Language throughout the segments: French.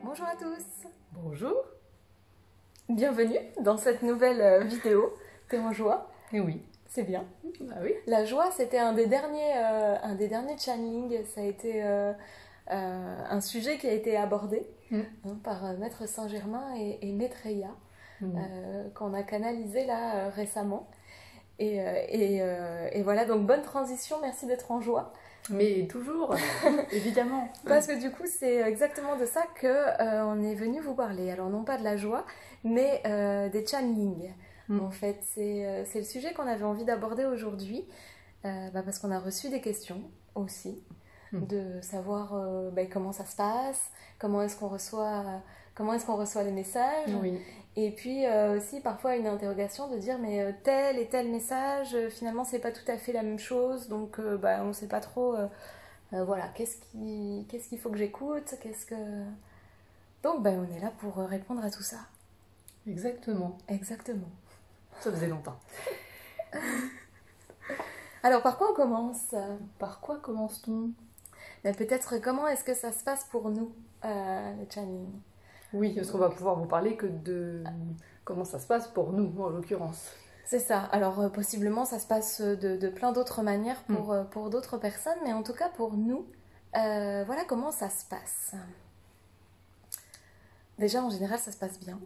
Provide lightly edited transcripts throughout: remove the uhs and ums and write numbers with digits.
Bonjour à tous, Bonjour. bienvenue dans cette nouvelle vidéo. T'es en joie? Eh oui. C'est bien. Ah oui. La joie, c'était un des derniers channeling. Ça a été un sujet qui a été abordé par Maître Saint-Germain et Maitreya, qu'on a canalisé là récemment. Et voilà, donc bonne transition, merci d'être en joie. Mais toujours, évidemment. Parce que du coup, c'est exactement de ça que on est venu vous parler. Alors non pas de la joie, mais des channelings. En fait, c'est le sujet qu'on avait envie d'aborder aujourd'hui, parce qu'on a reçu des questions aussi, de savoir comment ça se passe, comment est-ce qu'on reçoit les messages. Oui. Et puis aussi parfois une interrogation de dire mais tel et tel message, finalement c'est pas tout à fait la même chose, donc on sait pas trop. Voilà, qu'est-ce qu'il faut que j'écoute, Donc on est là pour répondre à tout ça. Exactement. Exactement. Ça faisait longtemps. Alors par quoi on commence? Par quoi commence-t-on? Peut-être comment est-ce que ça se passe pour nous, le channeling? Oui, parce qu'on va pouvoir vous parler que de comment ça se passe pour nous, en l'occurrence. C'est ça. Alors possiblement ça se passe de plein d'autres manières pour d'autres personnes, mais en tout cas pour nous, voilà comment ça se passe. Déjà en général ça se passe bien.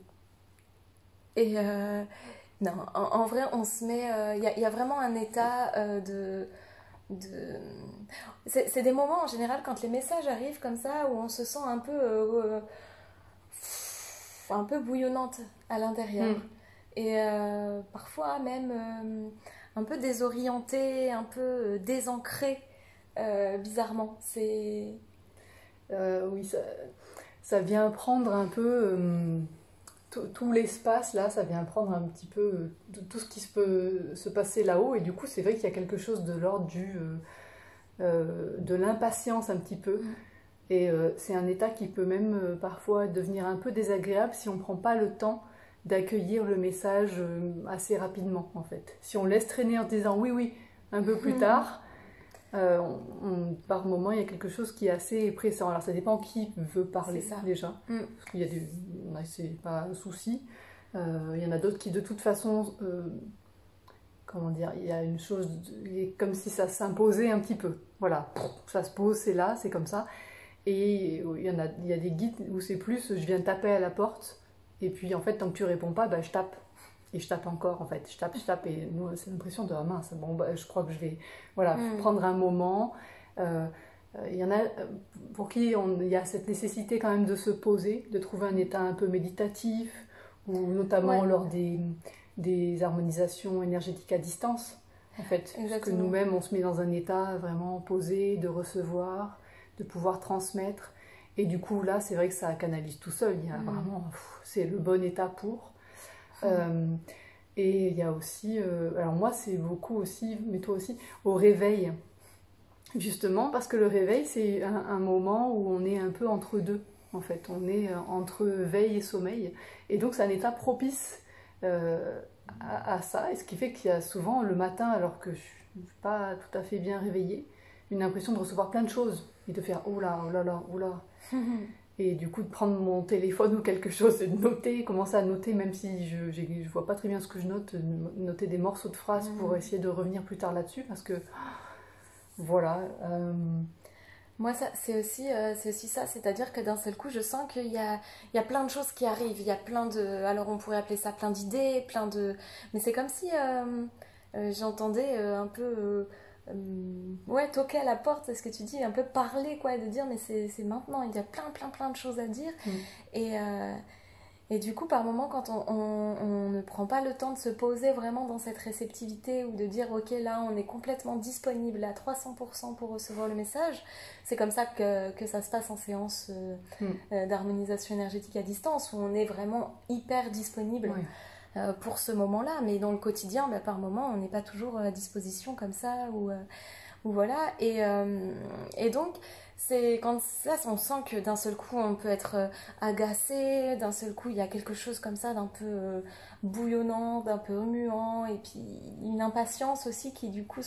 Et non, en vrai on se met... Il y a vraiment un état C'est des moments en général quand les messages arrivent comme ça où on se sent un peu bouillonnante à l'intérieur. Et parfois même un peu désorientée, un peu désancrée, bizarrement. Oui, ça vient prendre un peu tout l'espace là, ça vient prendre un petit peu tout ce qui peut se passer là-haut. Et du coup, c'est vrai qu'il y a quelque chose de l'ordre de l'impatience un petit peu. Et c'est un état qui peut même parfois devenir un peu désagréable si on ne prend pas le temps d'accueillir le message assez rapidement en fait. Si on laisse traîner en disant oui, un peu plus tard, par moment il y a quelque chose qui est assez pressant. Alors ça dépend qui veut parler déjà, parce qu'il y a c'est pas un souci. Il y en a d'autres qui de toute façon, comment dire, il y a une chose, comme si ça s'imposait un petit peu. Voilà, ça se pose, c'est là, c'est comme ça. Et il y a des guides où c'est plus, je viens taper à la porte, et puis en fait, tant que tu réponds pas, je tape. Et je tape encore, en fait. Je tape, et nous, c'est l'impression de, ah mince, bon, je crois que je vais prendre un moment. Il y en a pour qui il y a cette nécessité quand même de se poser, de trouver un état un peu méditatif, ou notamment lors des harmonisations énergétiques à distance, en fait. Parce que nous-mêmes, on se met dans un état vraiment posé, de recevoir, de pouvoir transmettre. Et du coup, là, c'est vrai que ça canalise tout seul. Il y a vraiment, c'est le bon état pour. Et il y a aussi, alors moi, c'est beaucoup aussi, mais toi aussi, au réveil. Justement, parce que le réveil, c'est un moment où on est un peu entre deux, en fait. On est entre veille et sommeil. Et donc, c'est un état propice à ça. Et ce qui fait qu'il y a souvent, le matin, alors que je ne suis pas tout à fait bien réveillée, une impression de recevoir plein de choses et de faire oh là, oh là là, oh là. Et du coup de prendre mon téléphone ou quelque chose et de noter, commencer à noter même si je vois pas très bien ce que je note, noter des morceaux de phrases pour essayer de revenir plus tard là-dessus parce que voilà. Moi, c'est aussi ça, c'est-à-dire que d'un seul coup, je sens qu'il y a plein de choses qui arrivent, il y a plein de... Alors on pourrait appeler ça plein d'idées, mais c'est comme si j'entendais un peu... toquer à la porte, c'est ce que tu dis, un peu parler, quoi, de dire mais c'est maintenant, il y a plein de choses à dire. Et du coup, par moment, quand on ne prend pas le temps de se poser vraiment dans cette réceptivité ou de dire ok, là on est complètement disponible à 300% pour recevoir le message, c'est comme ça que ça se passe en séance d'harmonisation énergétique à distance, où on est vraiment hyper disponible pour ce moment-là. Mais dans le quotidien, par moment, on n'est pas toujours à disposition comme ça, ou voilà. Et donc, c'est quand ça, on sent que d'un seul coup, on peut être agacé, d'un seul coup, il y a quelque chose comme ça d'un peu bouillonnant, d'un peu remuant, et puis une impatience aussi qui, du coup,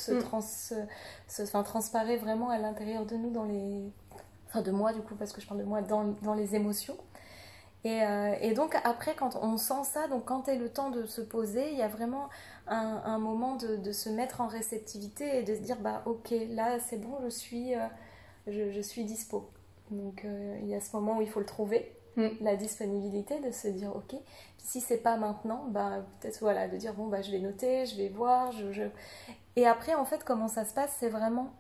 transparaît vraiment à l'intérieur de nous, enfin, de moi, du coup, parce que je parle de moi, dans les émotions. Et donc après, quand on sent ça, donc quand est le temps de se poser, il y a vraiment un moment de se mettre en réceptivité et de se dire, bah ok, là c'est bon, je suis dispo. Donc il y a ce moment où il faut le trouver, la disponibilité, de se dire ok. Puis si c'est pas maintenant, bah peut-être voilà, de dire bon bah je vais noter, je vais voir, Et après en fait comment ça se passe, c'est vraiment...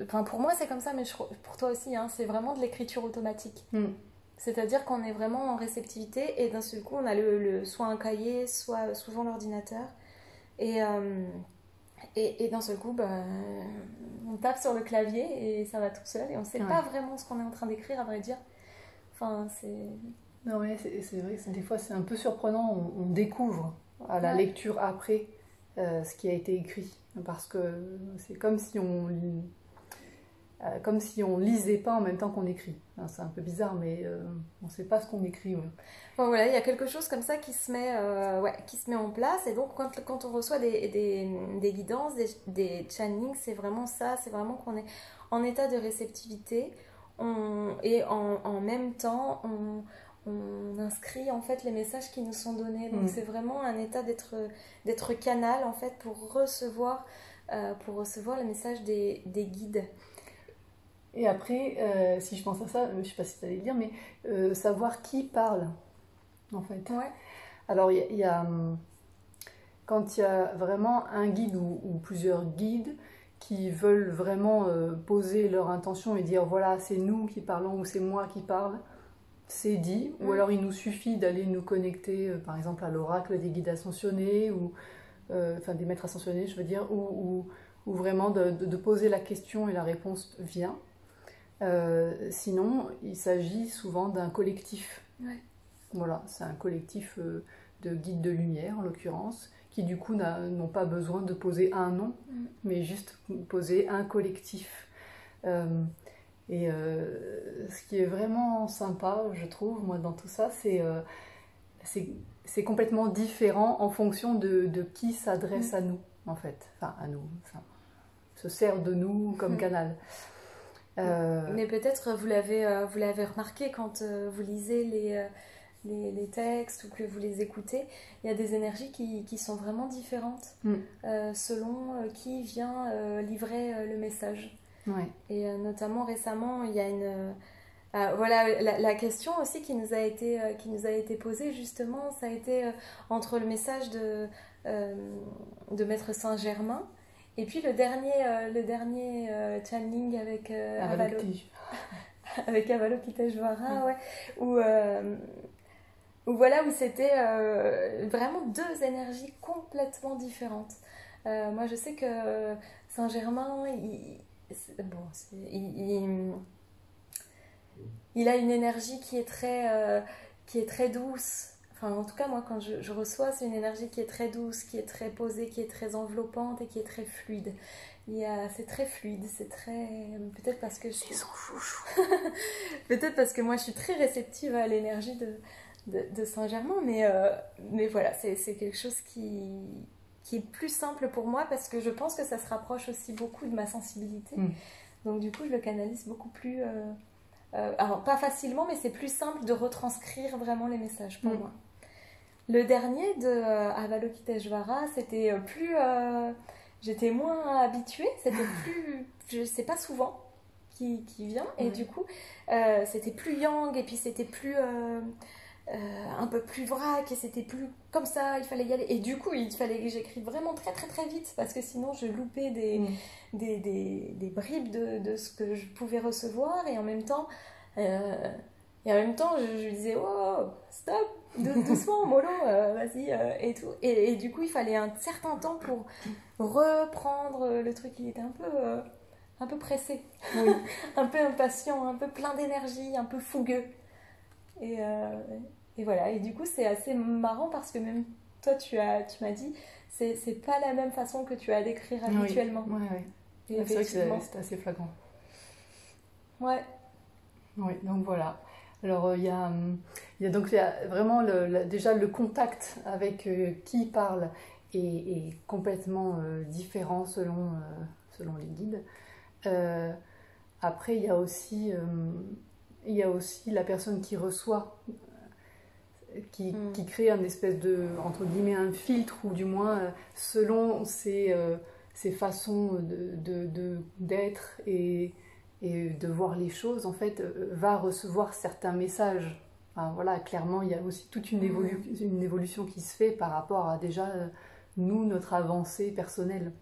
Enfin, pour moi c'est comme ça, mais pour toi aussi, hein, c'est vraiment de l'écriture automatique. C'est-à-dire qu'on est vraiment en réceptivité et d'un seul coup on a soit un cahier, soit souvent l'ordinateur. Et d'un seul coup, bah, on tape sur le clavier et ça va tout seul et on ne sait pas vraiment ce qu'on est en train d'écrire, à vrai dire. Enfin, c'est... Non, mais c'est vrai que des fois c'est un peu surprenant, on découvre à la lecture après ce qui a été écrit. Parce que c'est comme si on lisait pas en même temps qu'on écrit. Enfin, c'est un peu bizarre, mais on ne sait pas ce qu'on écrit. Ouais. Bon, voilà, il y a quelque chose comme ça qui se met en place. Et donc, quand on reçoit des guidances, des channelings, c'est vraiment ça. C'est vraiment qu'on est en état de réceptivité. Et en même temps, on inscrit en fait les messages qui nous sont donnés. Donc, c'est vraiment un état d'être canal en fait pour recevoir les messages des guides. Et après, si je pense à ça, je ne sais pas si tu allais le dire, mais savoir qui parle, en fait. Ouais. Alors, quand il y a vraiment un guide ou plusieurs guides qui veulent vraiment poser leur intention et dire, voilà, c'est nous qui parlons ou c'est moi qui parle, c'est dit. Ou alors, il nous suffit d'aller nous connecter, par exemple, à l'oracle des guides ascensionnés, enfin, des maîtres ascensionnés, je veux dire, ou vraiment de poser la question et la réponse vient. Sinon, il s'agit souvent d'un collectif. Ouais. Voilà, c'est un collectif de guides de lumière, en l'occurrence, qui du coup n'ont pas besoin de poser un nom, mais juste poser un collectif. Et ce qui est vraiment sympa, je trouve, moi, dans tout ça, c'est complètement différent en fonction de qui s'adresse à nous, en fait. Enfin, à nous, enfin, se sert de nous comme canal. Mais peut-être vous l'avez remarqué quand vous lisez les textes ou que vous les écoutez, il y a des énergies qui sont vraiment différentes selon qui vient livrer le message. Ouais. Et notamment récemment, il y a voilà, la question aussi qui nous a été posée justement, ça a été entre le message de Maître Saint-Germain et puis le dernier channeling avec avec Avalokiteshvara, où c'était vraiment deux énergies complètement différentes. Moi, je sais que Saint-Germain, il a une énergie qui est très douce. Enfin, en tout cas, moi, quand je reçois, c'est une énergie qui est très douce, qui est très posée, qui est très enveloppante et qui est très fluide. C'est très fluide, c'est très... Peut-être parce que peut-être parce que moi, je suis très réceptive à l'énergie de Saint-Germain, mais voilà, c'est quelque chose qui est plus simple pour moi parce que je pense que ça se rapproche aussi beaucoup de ma sensibilité. Donc, du coup, je le canalise beaucoup plus... alors, pas facilement, mais c'est plus simple de retranscrire vraiment les messages pour moi. Le dernier de Avalokiteshvara, c'était plus... j'étais moins habituée, c'était plus... Je sais pas souvent qui vient, et du coup, c'était plus yang, et puis c'était plus... un peu plus vrac, et c'était plus comme ça, il fallait y aller. Et du coup, il fallait que j'écrive vraiment très très très vite, parce que sinon je loupais des bribes de ce que je pouvais recevoir, et en même temps... je lui disais, oh, stop, doucement, mollo, vas-y, et tout. Et du coup, il fallait un certain temps pour reprendre le truc. Il était un peu pressé, un peu impatient, un peu plein d'énergie, un peu fougueux. Et voilà. Et du coup, c'est assez marrant parce que même toi, tu m'as dit, c'est pas la même façon que tu as d'écrire habituellement. Oui. C'est vrai que c'est assez flagrant. Ouais. Oui, donc voilà. Alors, il y a vraiment déjà le contact avec qui parle est complètement différent selon les guides. Après, il y a aussi il y a aussi la personne qui reçoit, qui crée un espèce de, entre guillemets, un filtre, ou du moins, selon ses façons d'être et de voir les choses, en fait, va recevoir certains messages. Enfin, voilà, clairement, il y a aussi toute une évolution qui se fait par rapport à déjà, nous, notre avancée personnelle,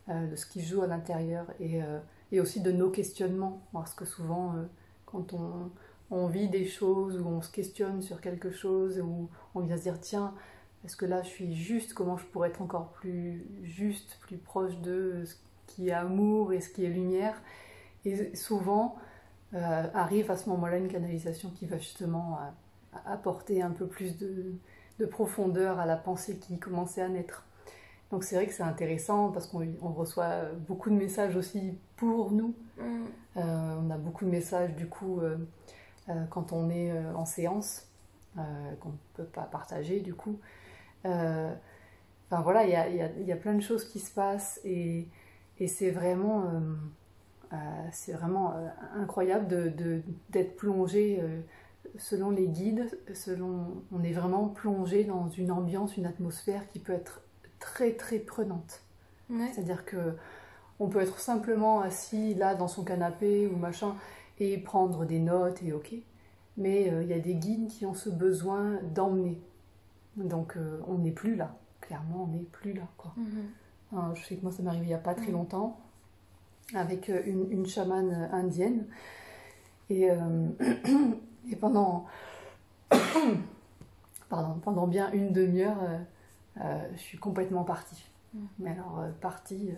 de ce qui joue à l'intérieur, et aussi de nos questionnements, parce que souvent, quand on vit des choses, ou on se questionne sur quelque chose, où on vient se dire, tiens, est-ce que là je suis juste, comment je pourrais être encore plus juste, plus proche de ce qui est amour et ce qui est lumière. Et souvent arrive à ce moment-là une canalisation qui va justement apporter un peu plus de profondeur à la pensée qui commençait à naître. Donc c'est vrai que c'est intéressant parce qu'on reçoit beaucoup de messages aussi pour nous. On a beaucoup de messages du coup quand on est en séance, qu'on ne peut pas partager du coup. Enfin voilà, il y a plein de choses qui se passent, et c'est vraiment incroyable d'être plongé selon les guides, on est vraiment plongé dans une ambiance, une atmosphère qui peut être très très prenante. C'est-à-dire que on peut être simplement assis là dans son canapé ou machin et prendre des notes et ok, mais il y a des guides qui ont ce besoin d'emmener. Donc on n'est plus là, clairement on n'est plus là, quoi. Alors, je sais que moi ça m'est arrivé il n'y a pas très longtemps avec une chamane indienne, et pendant bien une demi-heure je suis complètement partie. Mais alors partie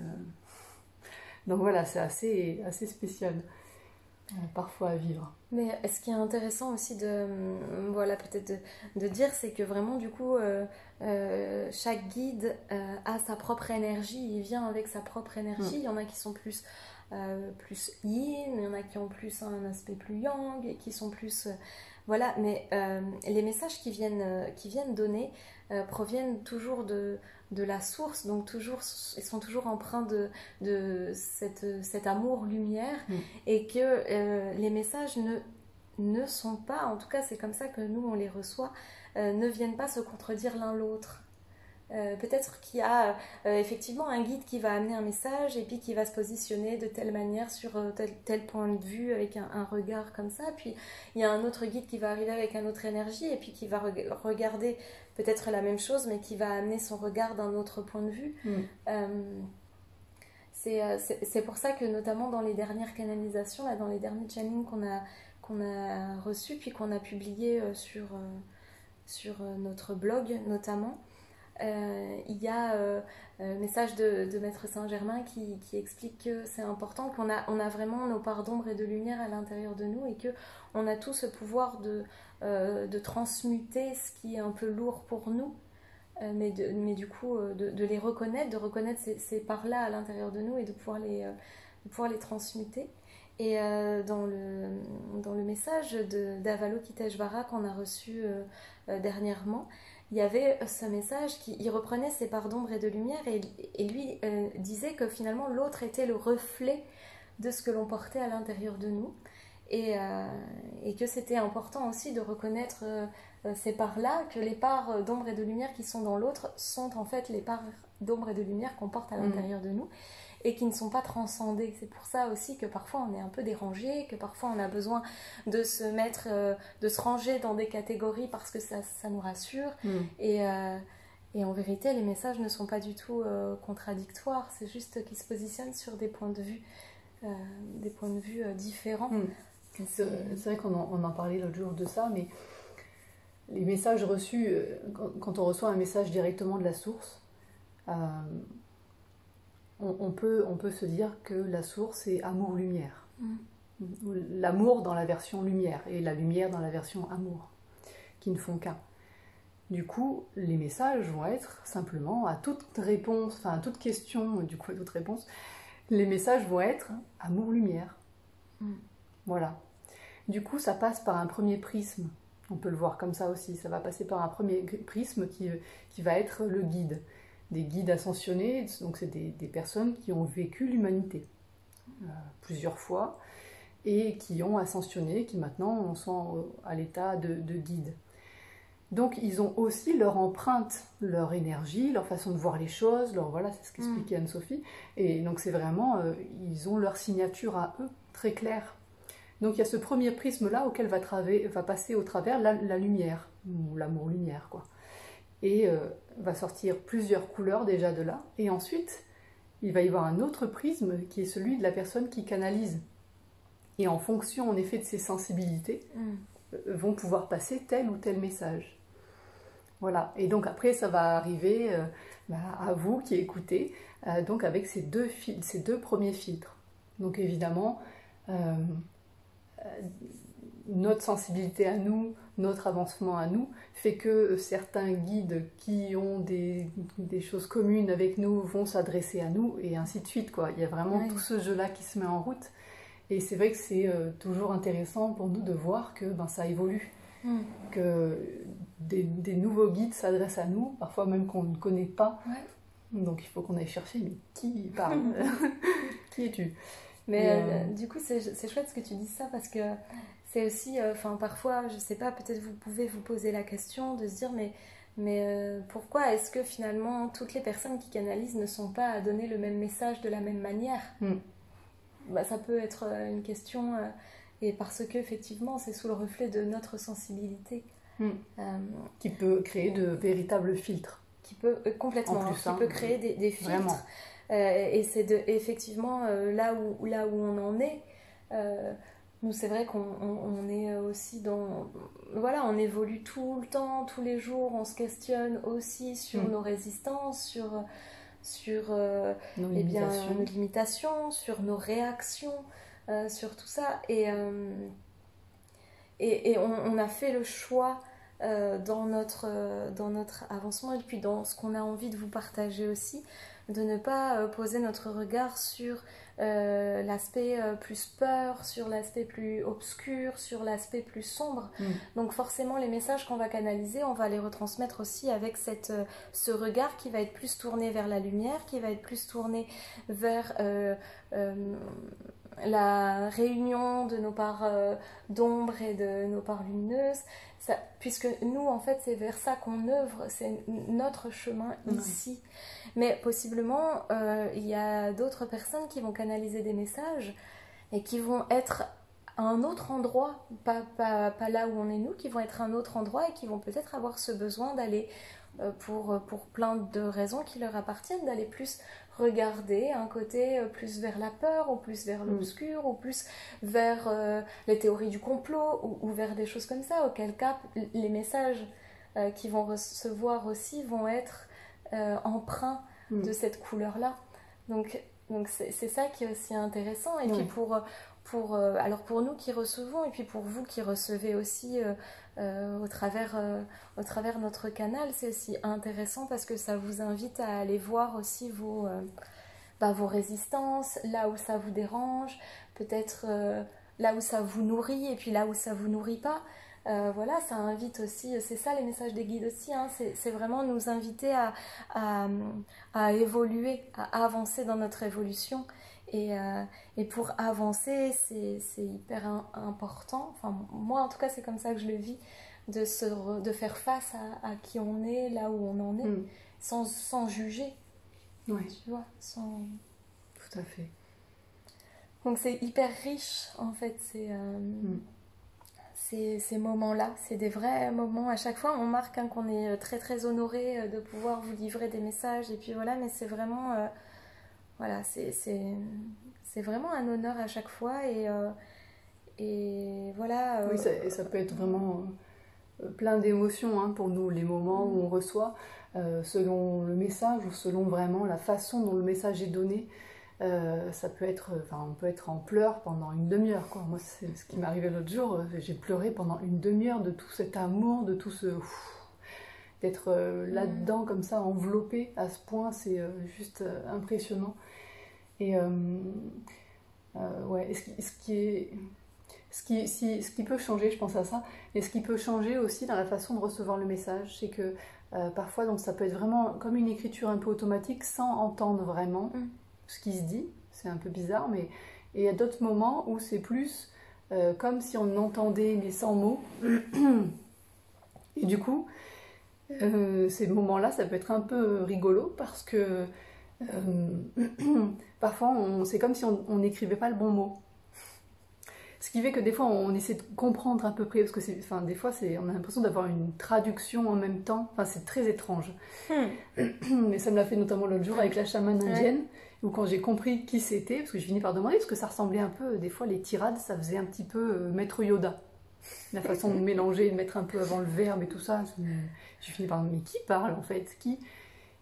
donc voilà, c'est assez spécial parfois à vivre. Mais ce qui est intéressant aussi peut-être de dire, c'est que vraiment du coup chaque guide a sa propre énergie, il vient avec sa propre énergie. Il y en a qui sont plus yin, il y en a qui ont plus un aspect plus yang, et qui sont plus voilà, mais les messages qui viennent donner proviennent toujours de la source, donc ils sont toujours empreints de cet amour-lumière, et que les messages ne sont pas, en tout cas c'est comme ça que nous on les reçoit, ne viennent pas se contredire l'un l'autre. Peut-être qu'il y a effectivement un guide qui va amener un message, et puis qui va se positionner de telle manière sur tel point de vue, avec un regard comme ça, puis il y a un autre guide qui va arriver avec une autre énergie, et puis qui va regarder peut-être la même chose, mais qui va amener son regard d'un autre point de vue. C'est pour ça que notamment dans les dernières canalisations, là, dans les derniers channelings qu'on a reçus, puis qu'on a publiés sur notre blog notamment, il y a un message de Maître Saint-Germain qui explique que c'est important, qu'on a vraiment nos parts d'ombre et de lumière à l'intérieur de nous, et qu'on a tout ce pouvoir de transmuter ce qui est un peu lourd pour nous, mais du coup de les reconnaître, de reconnaître ces parts-là à l'intérieur de nous, et de pouvoir les transmuter. Et dans le message d'Avalokiteshvara qu'on a reçu dernièrement, il y avait ce message il reprenait ses parts d'ombre et de lumière, et lui disait que finalement l'autre était le reflet de ce que l'on portait à l'intérieur de nous, et que c'était important aussi de reconnaître ces parts-là, que les parts d'ombre et de lumière qui sont dans l'autre sont en fait les parts d'ombre et de lumière qu'on porte à l'intérieur de nous, et qui ne sont pas transcendées. C'est pour ça aussi que parfois on est un peu dérangé, que parfois on a besoin de se ranger dans des catégories parce que ça nous rassure. Et en vérité, les messages ne sont pas du tout contradictoires, c'est juste qu'ils se positionnent sur des points de vue différents. C'est vrai qu'on en parlait l'autre jour de ça, mais les messages reçus, quand on reçoit un message directement de la source, on peut se dire que la source est amour-lumière. L'amour dans la version lumière, et la lumière dans la version amour, qui ne font qu'un. Du coup, les messages vont être simplement à toute réponse, enfin à toute question, du coup à toute réponse, les messages vont être amour-lumière. Voilà. Du coup, ça passe par un premier prisme. On peut le voir comme ça aussi. Ça va passer par un premier prisme qui va être le guide. Des guides ascensionnés, donc c'est des personnes qui ont vécu l'humanité plusieurs fois, et qui ont ascensionné, qui maintenant sont à l'état de guide. Donc ils ont aussi leur empreinte, leur énergie, leur façon de voir les choses, voilà, c'est ce qu'expliquait Anne-Sophie. Et donc c'est vraiment, ils ont leur signature à eux, très claire. Donc il y a ce premier prisme-là auquel va passer au travers la lumière, ou l'amour-lumière, quoi. Et va sortir plusieurs couleurs déjà de là. Et ensuite, il va y avoir un autre prisme qui est celui de la personne qui canalise. Et en fonction, en effet, de ses sensibilités, vont pouvoir passer tel ou tel message. Voilà. Et donc après, ça va arriver à vous qui écoutez, donc avec ces deux premiers filtres. Donc évidemment, notre sensibilité à nous, notre avancement à nous, fait que certains guides qui ont des choses communes avec nous vont s'adresser à nous, et ainsi de suite, quoi. Il y a vraiment tout ce jeu-là qui se met en route. Et c'est vrai que c'est toujours intéressant pour nous de voir que ça évolue. Que des nouveaux guides s'adressent à nous, parfois même qu'on ne connaît pas. Donc il faut qu'on aille chercher, mais qui parle Qui es-tu? Mais du coup, c'est chouette ce que tu dis ça, parce que c'est aussi, parfois, je sais pas, peut-être vous pouvez vous poser la question de se dire, mais pourquoi est-ce que finalement toutes les personnes qui canalisent ne sont pas à donner le même message de la même manière? Ça peut être une question, et parce que effectivement, c'est sous le reflet de notre sensibilité. Qui peut créer de véritables filtres. Qui peut, complètement, qui peut créer des filtres. Vraiment. Et c'est effectivement là où on en est. Nous, c'est vrai qu'on est aussi dans... Voilà, on évolue tout le temps, tous les jours, on se questionne aussi sur nos résistances, sur nos limitations, sur nos réactions, sur tout ça. Et on a fait le choix dans notre avancement, et puis dans ce qu'on a envie de vous partager aussi, de ne pas poser notre regard sur l'aspect plus peur, sur l'aspect plus obscur, sur l'aspect plus sombre. Donc forcément, les messages qu'on va canaliser, on va les retransmettre aussi avec ce regard qui va être plus tourné vers la lumière, qui va être plus tourné vers la réunion de nos parts d'ombre et de nos parts lumineuses. Puisque nous, en fait, c'est vers ça qu'on œuvre, c'est notre chemin ici. Mais possiblement, il y a d'autres personnes qui vont canaliser des messages et qui vont être à un autre endroit, pas là où on est nous, qui vont être à un autre endroit et qui vont peut-être avoir ce besoin d'aller, pour plein de raisons qui leur appartiennent, d'aller plus regarder un côté plus vers la peur, ou plus vers l'obscur, ou plus vers les théories du complot, ou vers des choses comme ça, auquel cas les messages qu'ils vont recevoir aussi vont être empreints de cette couleur-là. Donc c'est ça qui est aussi intéressant. Et puis alors pour nous qui recevons, et puis pour vous qui recevez aussi au travers notre canal, c'est aussi intéressant parce que ça vous invite à aller voir aussi vos résistances, là où ça vous dérange, peut-être là où ça vous nourrit, et puis là où ça vous nourrit pas. Voilà, ça invite aussi, c'est ça les messages des guides aussi, hein, c'est vraiment nous inviter à évoluer, à avancer dans notre évolution. Et pour avancer, c'est hyper important, enfin moi en tout cas c'est comme ça que je le vis, de faire face à qui on est, là où on en est, sans juger, tu vois, Tout à fait. Donc c'est hyper riche en fait, ces moments-là, c'est des vrais moments. À chaque fois, on marque qu'on est très très honoré de pouvoir vous livrer des messages, et puis voilà, mais c'est vraiment, voilà, c'est vraiment un honneur à chaque fois, et voilà. Oui, ça peut être vraiment plein d'émotions, hein, pour nous, les moments où on reçoit, selon le message ou selon vraiment la façon dont le message est donné. Ça peut être, on peut être en pleurs pendant une demi-heure, quoi. Moi, c'est ce qui m'est arrivé l'autre jour. J'ai pleuré pendant une demi-heure de tout cet amour, de tout d'être là-dedans comme ça, enveloppé à ce point, c'est juste impressionnant. Et ouais, ce qui peut changer, je pense à ça, et ce qui peut changer aussi dans la façon de recevoir le message, c'est que parfois, donc ça peut être vraiment comme une écriture un peu automatique, sans entendre vraiment ce qui se dit. C'est un peu bizarre, mais il y a d'autres moments où c'est plus comme si on entendait mais sans mots. Et du coup, ces moments-là, ça peut être un peu rigolo parce que parfois, c'est comme si on n'écrivait pas le bon mot. Ce qui fait que des fois, on essaie de comprendre à peu près, parce que des fois, on a l'impression d'avoir une traduction en même temps. Enfin, c'est très étrange. Mais ça me l'a fait notamment l'autre jour avec la chamane indienne, où quand j'ai compris qui c'était, parce que je finis par demander, parce que ça ressemblait un peu, des fois, les tirades, ça faisait un petit peu Maître Yoda. La façon de mélanger, de mettre un peu avant le verbe et tout ça. J'ai fini par me dire, mais qui parle en fait? Qui?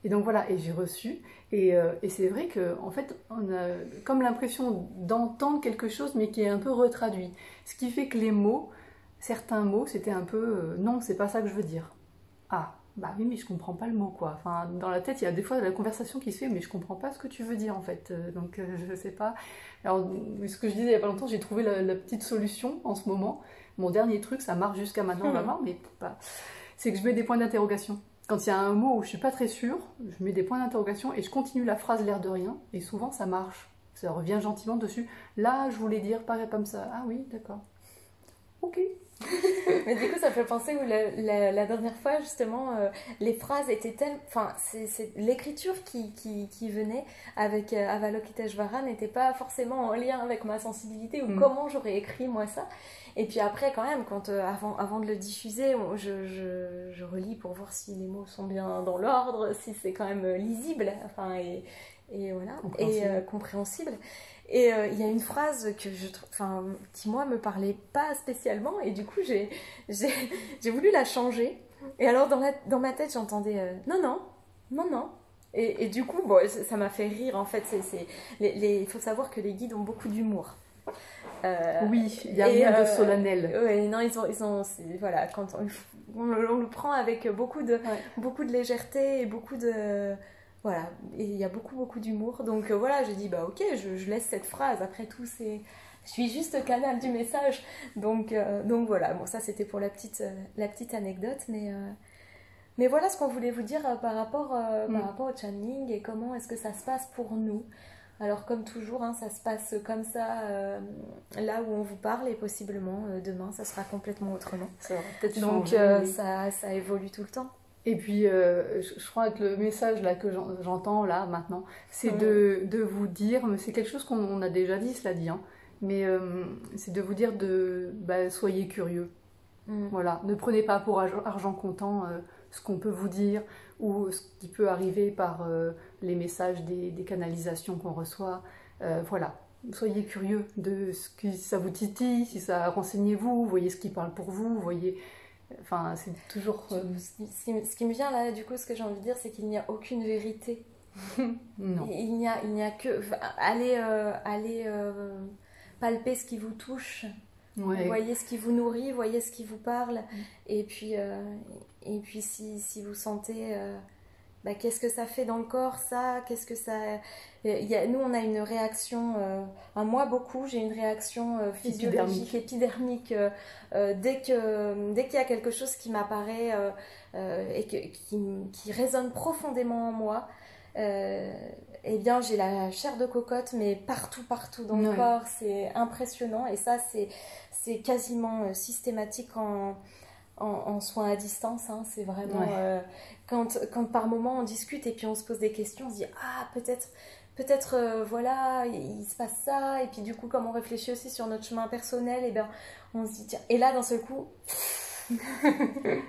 Et donc voilà, et j'ai reçu. Et c'est vrai qu'en fait, on a comme l'impression d'entendre quelque chose, mais qui est un peu retraduit. Ce qui fait que les mots, certains mots, c'était un peu non, c'est pas ça que je veux dire. Ah, bah oui, mais je comprends pas le mot, quoi. Enfin, dans la tête, il y a des fois la conversation qui se fait, mais je comprends pas ce que tu veux dire, en fait. Donc, je sais pas. Alors, ce que je disais il y a pas longtemps, j'ai trouvé la petite solution en ce moment. Mon dernier truc, ça marche jusqu'à maintenant, on va voir, mais pas. C'est que je mets des points d'interrogation. Quand il y a un mot où je suis pas très sûre, je mets des points d'interrogation et je continue la phrase l'air de rien. Et souvent, ça marche. Ça revient gentiment dessus. Là, je voulais dire pas comme ça. Ah oui, d'accord. Ok. Mais du coup, ça fait penser où la dernière fois, justement, les phrases étaient tellement... Enfin, c'est l'écriture qui venait avec Avalokiteshvara n'était pas forcément en lien avec ma sensibilité ou comment j'aurais écrit, moi, ça. Et puis après, quand même, avant de le diffuser, je relis pour voir si les mots sont bien dans l'ordre, si c'est quand même lisible, enfin, et voilà, compréhensible. Et il y a une phrase que qui moi me parlait pas spécialement, et du coup j'ai voulu la changer. Et alors dans ma tête j'entendais non. Et du coup bon, ça m'a fait rire en fait. Il faut savoir que les guides ont beaucoup d'humour. Oui, il n'y a rien de solennel. Ouais, non, ils ont voilà, quand on le prend avec beaucoup de légèreté et beaucoup de... Voilà, et il y a beaucoup d'humour. Donc voilà, j'ai dit, bah ok, je laisse cette phrase. Après tout, je suis juste canal du message. Donc voilà, bon, ça c'était pour la petite anecdote. Mais voilà ce qu'on voulait vous dire par rapport au channeling et comment est-ce que ça se passe pour nous. Alors comme toujours, hein, ça se passe comme ça, là où on vous parle, et possiblement demain, ça sera complètement autrement. Ça va peut-être donc changer, ça évolue tout le temps. Et puis, je crois que le message là, que j'entends là maintenant, c'est de vous dire, mais c'est quelque chose qu'on a déjà dit, cela dit, hein, mais c'est de vous dire soyez curieux. Voilà, ne prenez pas pour argent comptant ce qu'on peut vous dire ou ce qui peut arriver par les messages des canalisations qu'on reçoit. Voilà, soyez curieux de ce que ça vous titille, si ça renseignez-vous, voyez ce qui parle pour vous, voyez... Enfin, c'est toujours... Ce qui me vient là, du coup, ce que j'ai envie de dire, c'est qu'il n'y a aucune vérité. Non. Il n'y a que... Allez palper ce qui vous touche. Ouais. Voyez ce qui vous nourrit, voyez ce qui vous parle. Et puis si vous sentez... qu'est-ce que ça fait dans le corps, ça? Qu'est-ce que ça... nous, on a une réaction... moi, beaucoup, j'ai une réaction physiologique, épidermique. Dès qu'il y a quelque chose qui m'apparaît et qui résonne profondément en moi, eh bien, j'ai la chair de cocotte, mais partout dans le corps. C'est impressionnant. Et ça, c'est quasiment systématique en soins à distance, hein. C'est vraiment quand par moment on discute et puis on se pose des questions, on se dit peut-être voilà, il se passe ça, et puis du coup comme on réfléchit aussi sur notre chemin personnel, et ben on se dit tiens, et là d'un seul coup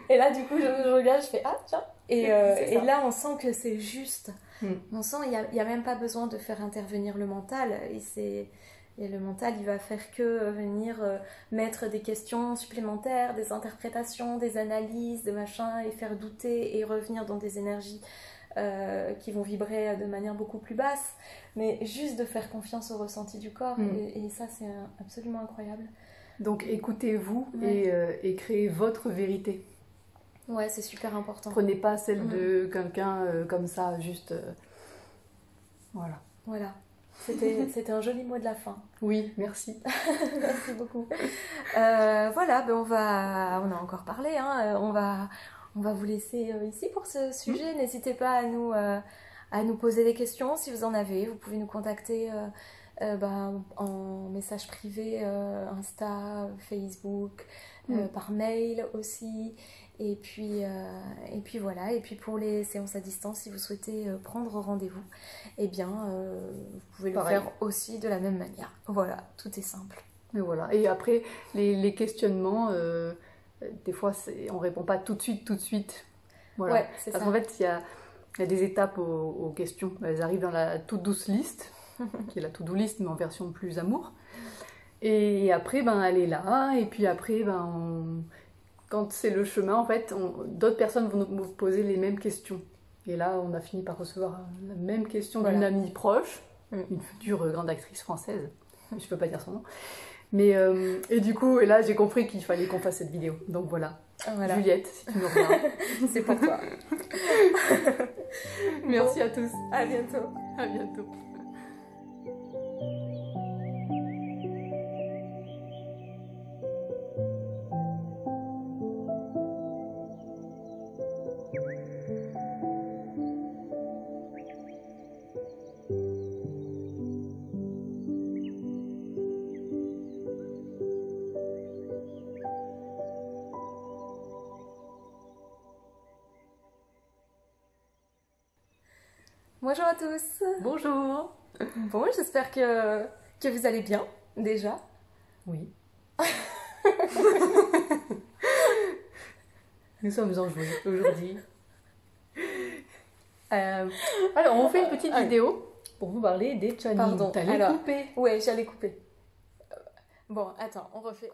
et là du coup je regarde, je fais ah tiens, et là on sent que c'est juste. On sent il y a même pas besoin de faire intervenir le mental, et le mental, il va faire que venir mettre des questions supplémentaires, des interprétations, des analyses, des machins, et faire douter et revenir dans des énergies qui vont vibrer de manière beaucoup plus basse. Mais juste de faire confiance au ressenti du corps, et ça, c'est absolument incroyable. Donc écoutez-vous et créez votre vérité. Ouais, c'est super important. Prenez pas celle de quelqu'un comme ça, juste... Voilà. Voilà. C'était un joli mot de la fin. Oui, merci. Merci beaucoup. Voilà, on a encore parlé, hein, on va vous laisser ici pour ce sujet. N'hésitez pas à nous poser des questions si vous en avez. Vous pouvez nous contacter en message privé, Insta, Facebook, par mail aussi. Et puis voilà. Et puis pour les séances à distance, si vous souhaitez prendre rendez-vous, eh bien, vous pouvez le faire aussi de la même manière. Voilà, tout est simple. Et voilà. Et après, les questionnements, des fois, on ne répond pas tout de suite. Voilà. Ouais, c'est Parce ça. qu'en fait, il y a des étapes aux questions. Elles arrivent dans la toute douce liste, qui est la to-do list, mais en version plus amour. Et après, elle est là. Et puis après, quand c'est le chemin, en fait, d'autres personnes vont nous poser les mêmes questions. Et là, on a fini par recevoir la même question d'une amie proche, une future grande actrice française. Je ne peux pas dire son nom. Mais, et du coup, et là, j'ai compris qu'il fallait qu'on fasse cette vidéo. Donc voilà. Juliette, si tu nous regardes. C'est pour toi. Merci à tous. À bientôt. À bientôt. Bonjour à tous. Bonjour. Bon, j'espère que vous allez bien, déjà. Oui. Nous sommes enjoués aujourd'hui. Alors, on fait une petite vidéo pour vous parler des Channing. Pardon. T'allais couper. Ouais, j'allais couper. Bon, attends, on refait.